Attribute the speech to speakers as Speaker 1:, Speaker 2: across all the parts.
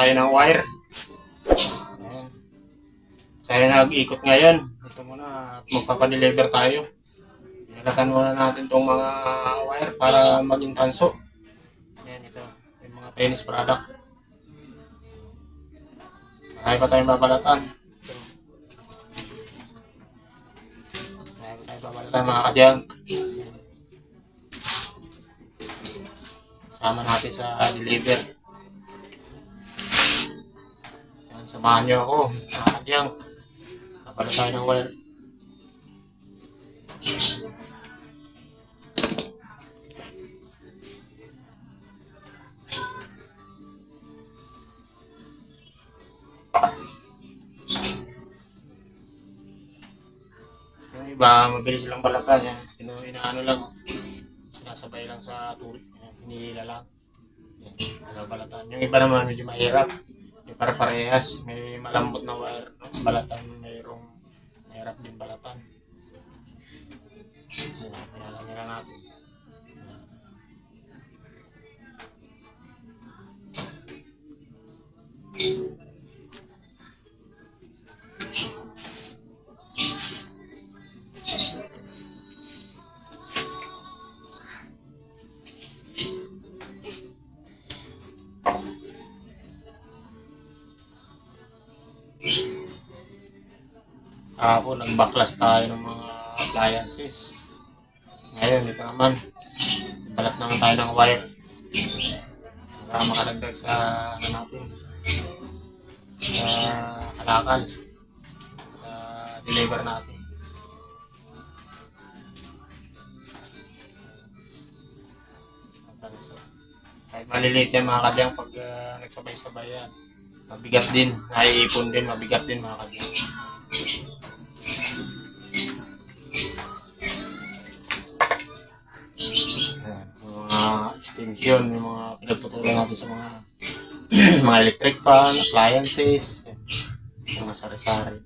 Speaker 1: tayo ng wire. Ayan. Tayo nag-ikot ngayon. Ito muna at magpapadeliver tayo. Inalatan muna natin itong mga wire para maging tanso. Ayan, ito. Yung mga finished product. Marami pa tayong babalatan. Marami pa tayong babalatan mga kadyang. Sama natin sa deliver. Ayan, samahan nyo ako mga kadyang. Kapalit tayo ng wire. Yung iba, mabilis lang balatan yan. Inaano lang, sinasabay lang sa tulik. Hinihila lang. Yan, balatan. Yung iba naman medyo mahirap. Yung para-parehas, may malambot na wire. Balatan, mayroong mahirap din balatan. Yan, lang natin. Kahapon, nagbaklas tayo ng mga appliances. Ngayon, ito naman. Balat naman tayo ng wire. Para makalagdag sa natin. Sa kalakal. Sa deliver natin. Kahit maliliit yan mga kadyang pag nagsabay-sabay yan. Mabigat din. Naiipon din. Mabigat din mga kadyang. Extension, yung mga pinagtutunan natin sa mga mga electric fan, appliances, mga sari-sari.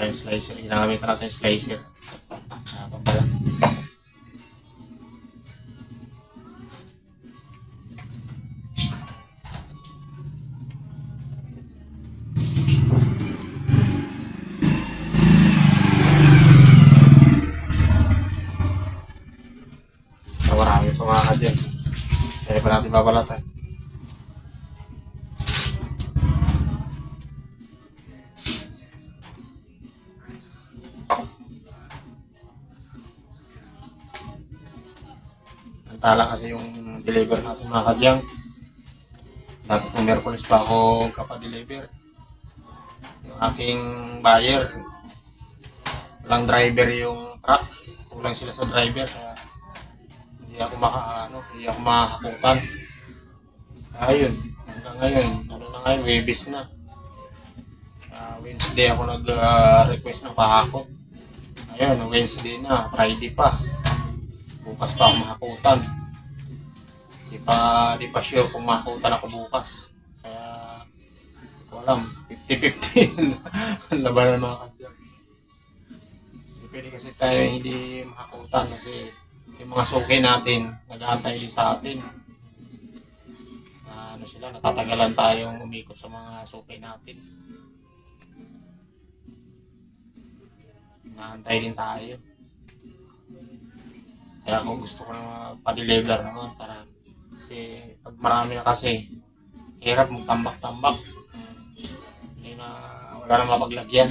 Speaker 1: Yung slicer, ginamit natin yung slicer. Pambala. Marami pa mga kadyan. Kaya pa natin babalatan. Antala kasi yung deliver natin mga kadyang. Dapat kung Merkulis pa ako kapadeliver. Yung aking buyer. Walang driver yung truck. Kulang sila sa driver. Kaya hindi ako makahakutan. Ayun, hanggang ngayon, Webis na. Wednesday ako nag-request ng pahakot. Ayun, Wednesday na, Friday pa. Bukas pa ako mahakutan. Di pa sure kung mahakutan ako bukas. Kaya, hindi ko alam, 50-50. Ang laban ng mga kadyan. Hindi pwede kasi tayo hindi mahakutan kasi yung mga suki natin, nag-aantay din sa atin. Natatagalan tayong umikot sa mga suki natin. Naantay din tayo. Kaya kung gusto ko na pa-deliver naman para kasi pag marami na kasi hirap magtambak-tambak. Wala na mapaglagyan.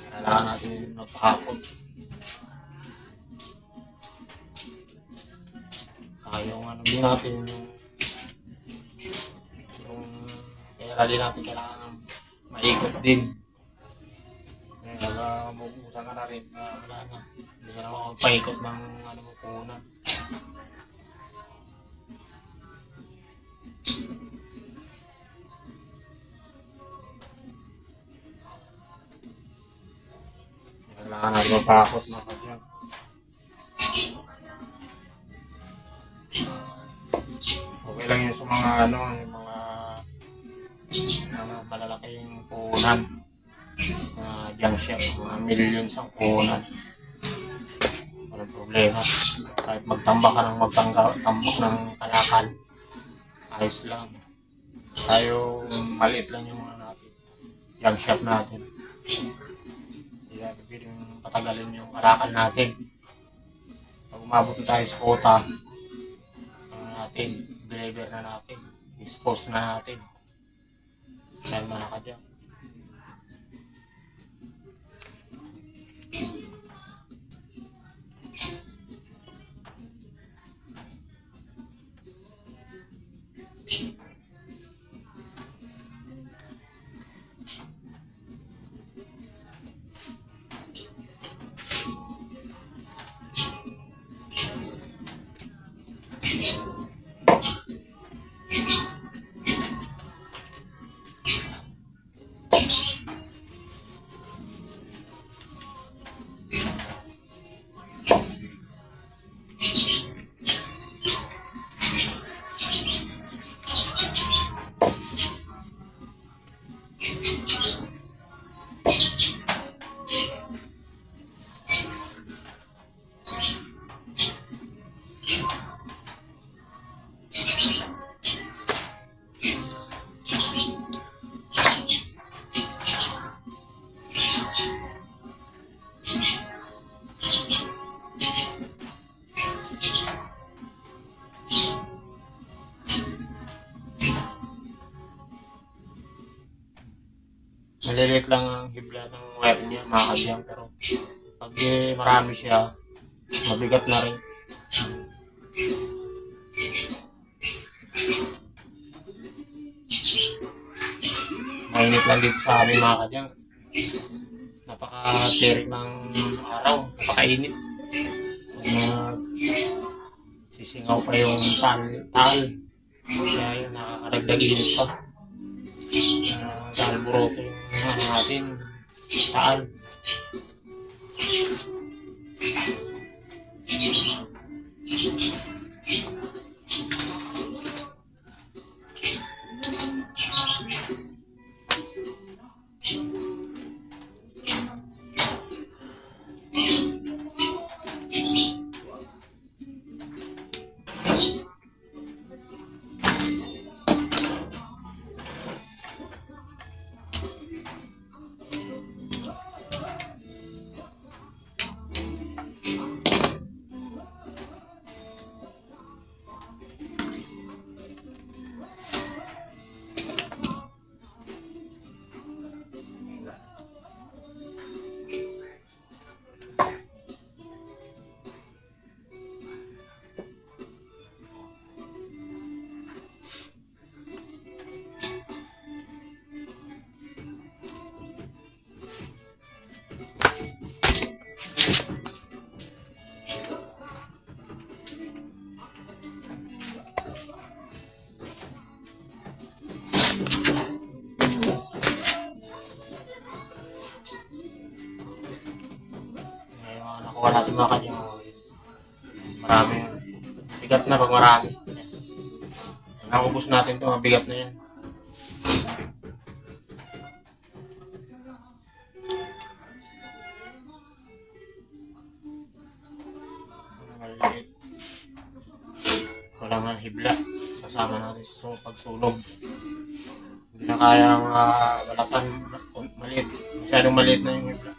Speaker 1: Kailangan natin magpahakot. Yung din natin yung kaya din natin kailangan maikot din. Kaya mabubusan ka na rin wala na. Hindi ka na makapagpaikot ng mo punan. Kailangan natin mapakot mga kadyang. Okay lang yun sa mga yung mga malalaking puhunan. junk shop, mga millions ang puhunan. Walang problema. Kahit magtambak ka ng tambak ng kalakal, ayos lang. Tayo, maliit lang yung mga natin. Junk shop natin. Hindi natin pwedeng patagalin yung kalakal natin. Pag umabot na tayo sa quota, natin, deliver na natin, dispose na natin. Dahil mga kadyak. Maliliit lang ang hibla ng wire niya, mga kadyang, pero pag marami siya, mabigat na rin. Mainit lang dito sa amin, mga kadyang. Napaka-terik ng araw, napakainit. Sisingaw pa yung tal. Kaya yun, nakakaragdag init pa. Dalboroto yung natin, tal. Nakuha natin mga kadyang. Marami yun. Bigat na pag marami. Nakubos natin ito, mabigat na yan. Maliit. Walang hibla. Sasama natin sa pagsunog. Hindi na kayang balatan. Maliit. Masyadong maliit na yung hibla.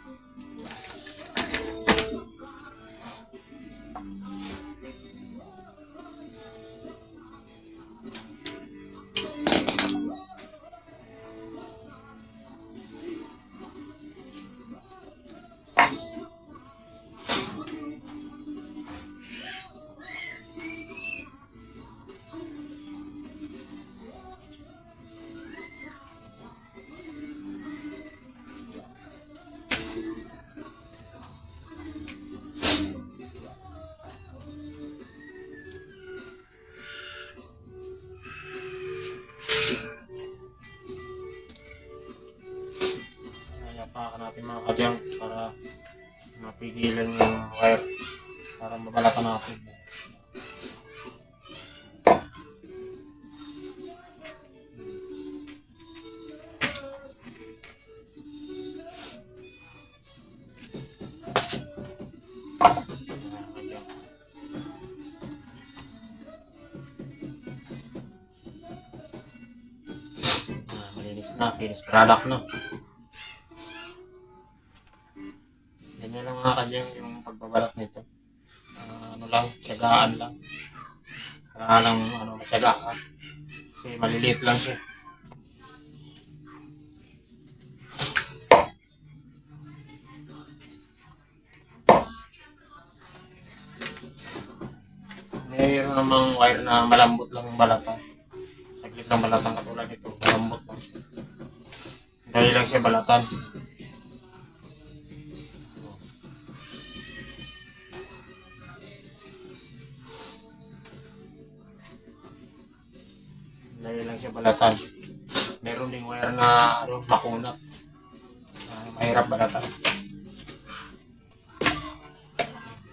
Speaker 1: Napakan natin mga kadyang para mapigilan yung wire para mabalatan natin. finished product na. Ganyan lang mga kadyang yung pagbabalat nito. Ano lang, tiyagaan lang. Kaya lang, matyagaan. Kasi maliliit lang siya. Mayroon namang wire na malambot lang yung balatan. Saglit lang balatan katulad nito. Malambot lang siya. Dahil lang siya balatan. Dahil lang siya balatan. Meron ding wire na makunat. Mahirap balatan.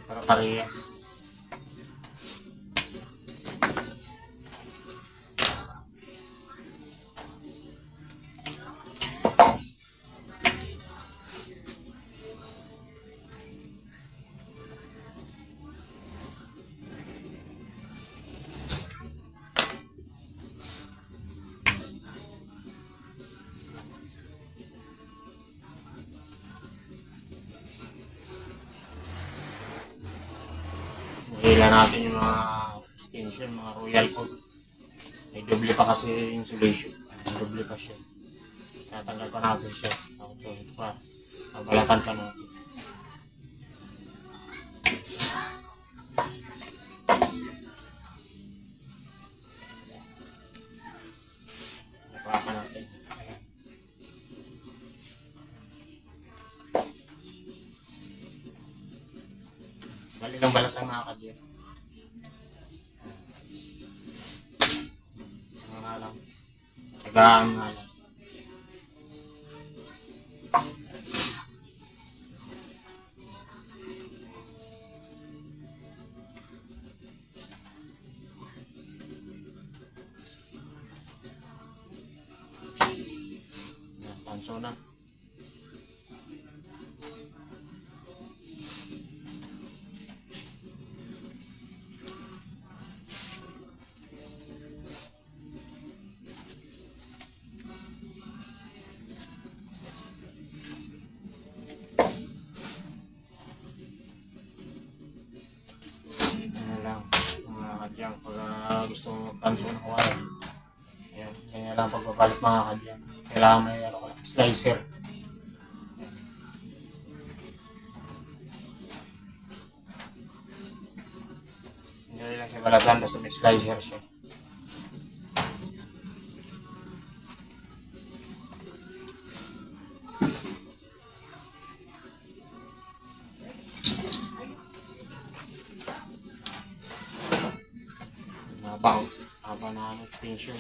Speaker 1: Para parehas. Hila natin yung mga extension, mga royal code. May doble pa kasi insulation. May doble pa siya. Tatanggal pa natin siya. So, ito pa. Nabalatan pa natin. Nakuha pa natin. Ayan. Bali lang balat lang mga kadyan. Nga lang. Tagaan nga lang. Tanso na. Kadyang pag gusto mo magtanso ng wire. Ayan, ganyan lang pagbabalit mga kadyang. Kailangan may slicer. Hindi lang siya balatan, basta may slicer siya. Haba na ang extension.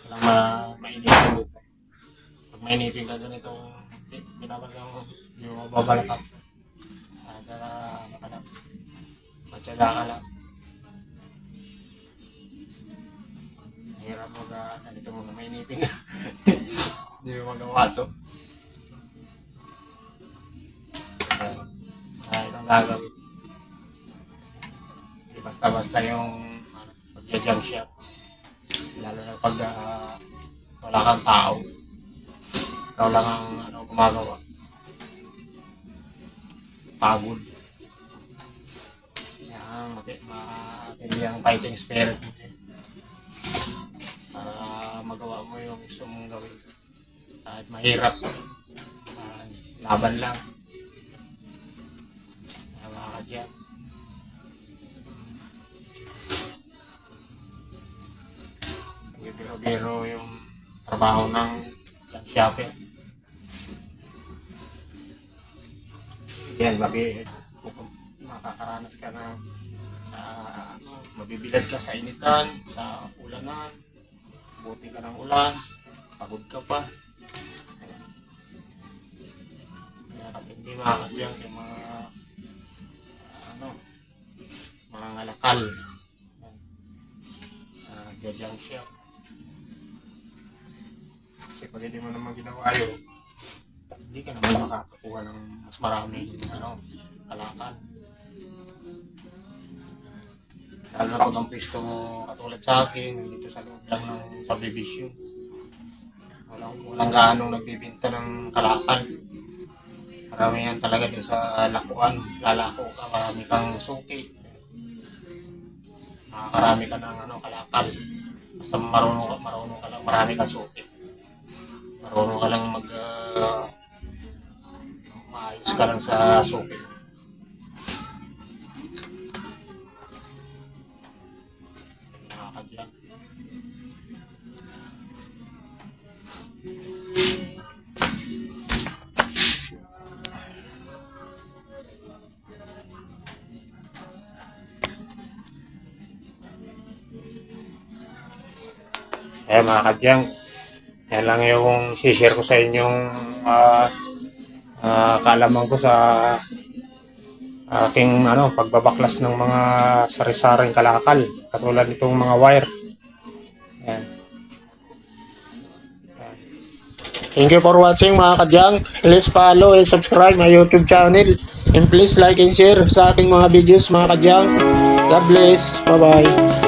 Speaker 1: Kailangan mainipin dito. Pag mainipin ka ganitong binabagang yung mababalatan. Kaya makalap. Matyaga ka lang. Hirap mo ka, ganito mo na mainipin ka. Hindi mo magawa ito. Kaya itong gagawin. Hindi basta-basta yung pag-jump shot. Lalo na pag wala kang tao. Ikaw lang ang gumagawa. Pagod. Yan, matindi ang fighting spirit. Para magawa mo yung gusto mong gawin. At mahirap. Laban lang. Mga kadyan. Biro-biro yung trabaho ng shopper. Yan, makakaranas ka na sa mabibilad ka sa initan, sa ulanan, buti ka ng ulan, pagod ka pa. Kaya hindi makakabiyang yung mga ngalakal. Jajang siya. Pag hindi mo naman ginawa yun, hindi ka naman makakakuha ng mas marami kalakal. Lalo na pag ang pwesto mo katulad sa akin, dito sa loob lang ng subdivision. Walang gaanong nagbibinta ng kalakal. Marami yan talaga din sa lakuan. Lalako ka, marami kang suki. Makakarami ka ng kalakal. Basta marunong ka lang, marami kang suki. Marunong ka lang maayos ka lang sa suki. Nakakadyan. Mga kadyang, yan lang yung share ko sa inyong kaalaman ko sa aking pagbabaklas ng mga sari-saring kalakal katulad nitong mga wire. Yan. Thank you for watching mga kadyang. Please follow and subscribe my YouTube channel and please like and share sa aking mga videos mga kadyang. God bless. Bye bye.